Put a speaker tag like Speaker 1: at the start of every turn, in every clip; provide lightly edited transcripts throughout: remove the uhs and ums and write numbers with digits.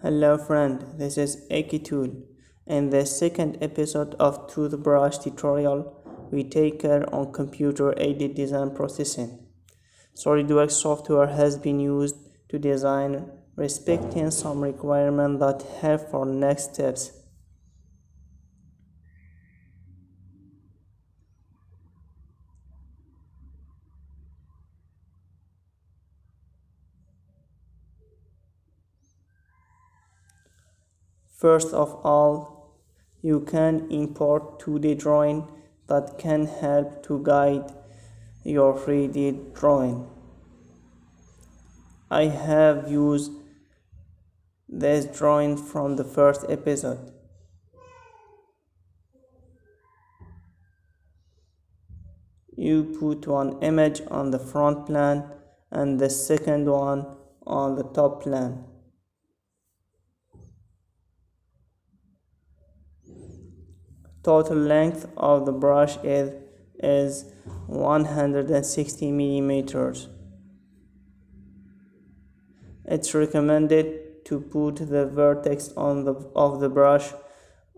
Speaker 1: Hello friend, this is ikytool. In the second episode of toothbrush tutorial, we take care on computer-aided design processing. SolidWorks software has been used to design respecting some requirements that help for next steps. First of all, you can import 2D drawing that can help to guide your 3D drawing. I have used this drawing from the first episode. You put one image on the front plan and the second one on the top plan. Total length of the brush is 160 millimeters. It's recommended to put the vertex of the brush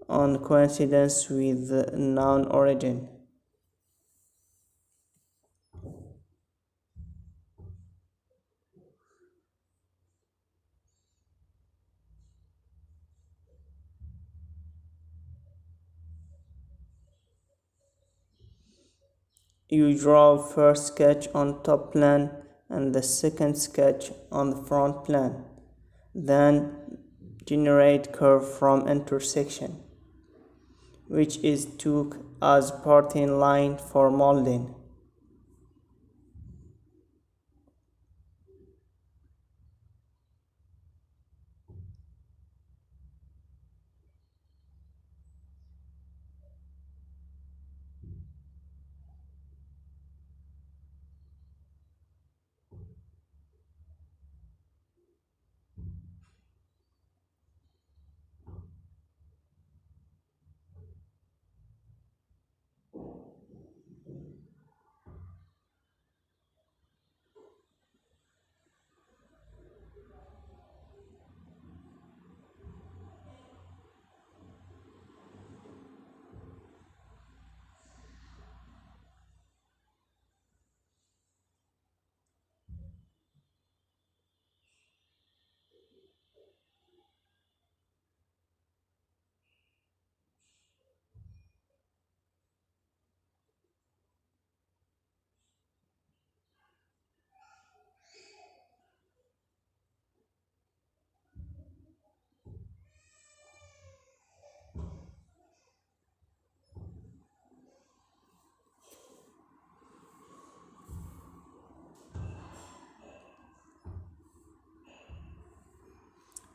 Speaker 1: on coincidence with the noun origin. You draw first sketch on top plan and the second sketch on the front plan. Then generate curve from intersection, which is took as parting line for molding.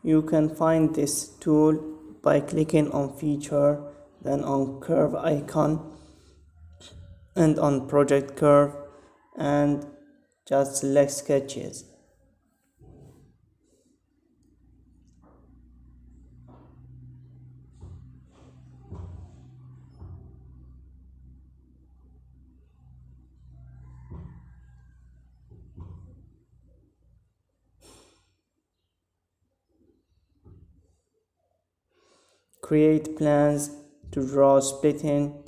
Speaker 1: You can find this tool by clicking on feature, then on curve icon and on project curve, and just select sketches. Create plans to draw splitting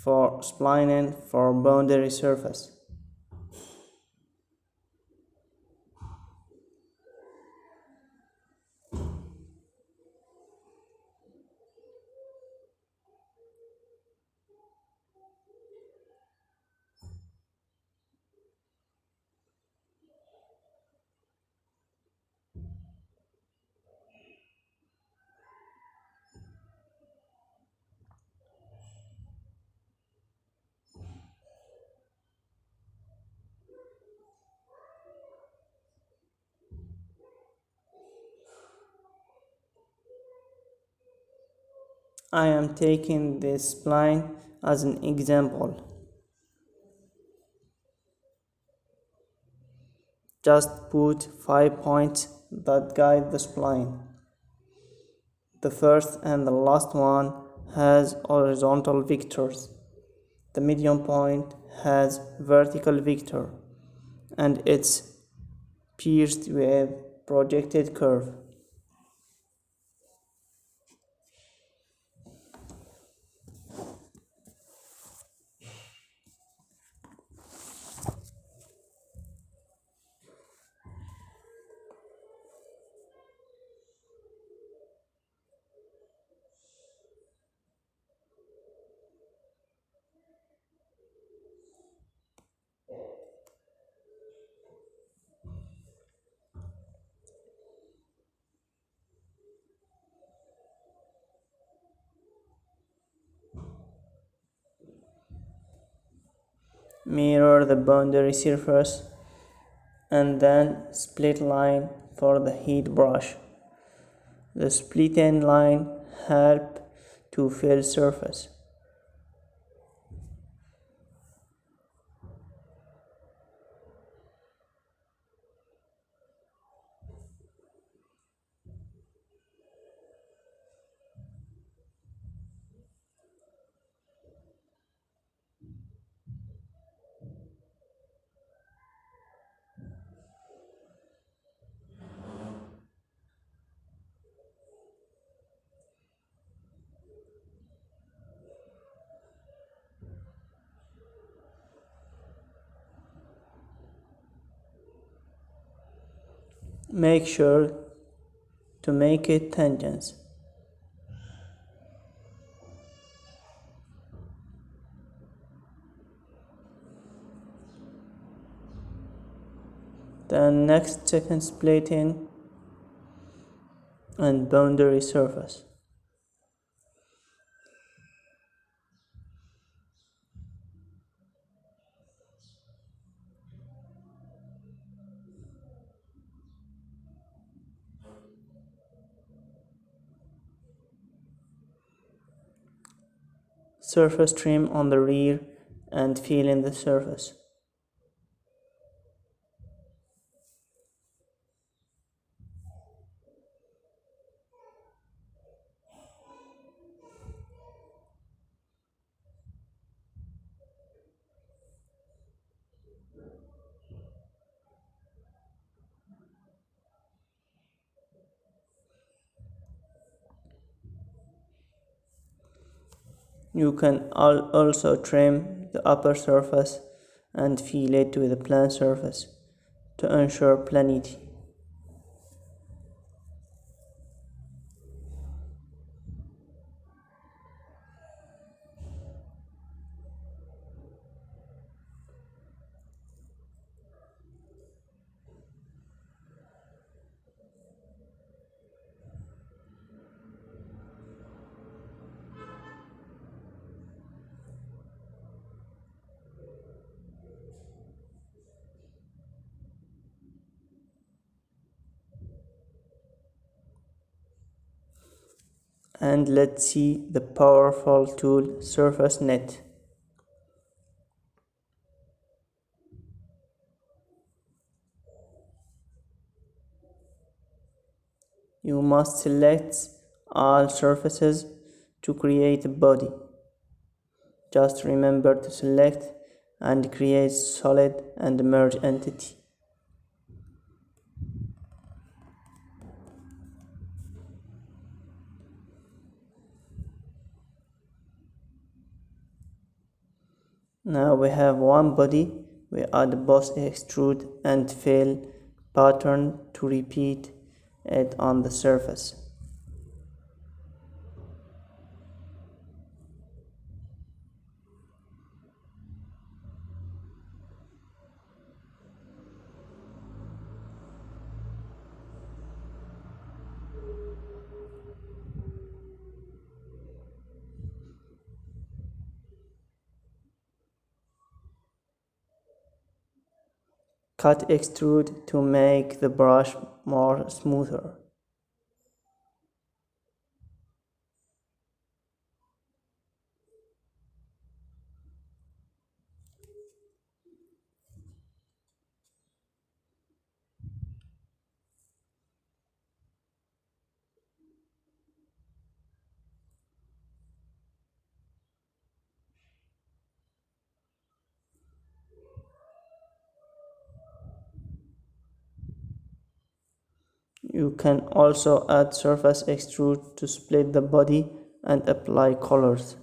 Speaker 1: for splining for boundary surface. I am taking this spline as an example. Just put 5 points that guide the spline. The first and the last one has horizontal vectors. The median point has vertical vector and it's pierced with projected curve. Mirror the boundary surface and then split line for the heat brush. The splitting line help to fill surface. Make sure to make it tangents. Then next second splitting and boundary surface. Surface trim on the rear and fill in the surface. You can also trim the upper surface and fill it with the plan surface to ensure planity. And let's see the powerful tool Surface Net. You must select all surfaces to create a body. Just remember to select and create solid and merge entity. Now we have one body. We add both extrude and fill pattern to repeat it on the surface. Cut extrude to make the brush more smoother. You can also add surface extrude to split the body and apply colors.